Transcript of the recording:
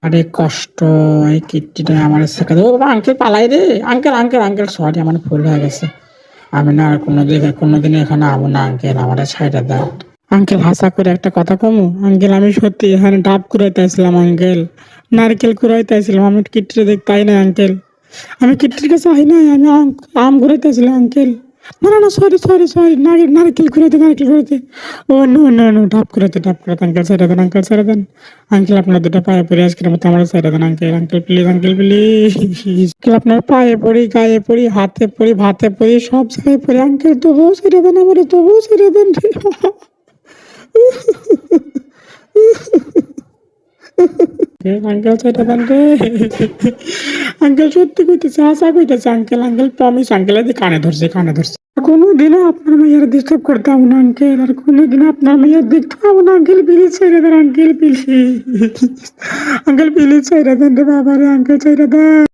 আরে কষ্ট, এই কীর্তিটা আমার শেখাতে ও আঙ্কেল পালাই রে। আঙ্কেল আঙ্কেল আঙ্কেল সরি, আমার ভুল হয়ে গেছে। আমি না আর কোনোদিন এখানে আবো না আঙ্কেল, আমার ছাইড়া দেন। আঙ্কেল হাসা করে একটা কথা কমু আঙ্কেল, আমি সত্যি এখানে ডাব কুড়াইতে আসছিলাম আঙ্কেল, নারকেল কুড়াইতে আসছিলাম, আমি কিট্টিরে দেখ পাই না আঙ্কেল, আমি কিট্টির কাছে আই নাই, আমি আম ঘুরাইতে আসছিলাম আঙ্কেল। না না না, সরি সরি সরি, নারকেল ঘুরাইতে। ও নো নো নো, ডাব কুড়াইতে আঙ্কেল ছেড়ে দেন, আঙ্কেল ছেড়ে দেন। আঙ্কেল আপনার দুটো পায়ে পড়ি, আজকের মতো আমার ছেড়ে দেন uncle, uncle please, uncle please. Uncle আপনার পায়ে পড়ি, গায়ে পড়ি, হাতে পড়ি, ভাতে পড়ি, সব জায়গায় পড়ি আঙ্কেল, তবুও ছেড়ে দেন, আমার তবুও ছেড়ে দেন। আঙ্কেল ছেড়ে দেন রে। আঙ্কেল সত্যি কইতেছে, হাসা কইতেছে আঙ্কেল, আঙ্কেল প্রমিস আঙ্কেল, এই কানে ধরছে। কোনোদিনও আপনার মেয়ের ডিস্টার্ব করতাম না আঙ্কেল, আর কোনোদিনও আপনার মেয়ের দেখতাম না আঙ্কেল, প্লিজ ছেড়ে দেন আঙ্কেল প্লিজ। আঙ্কেল প্লিজ ছেড়ে দেন রে বাবা রে, আঙ্কেল ছেড়ে দেন।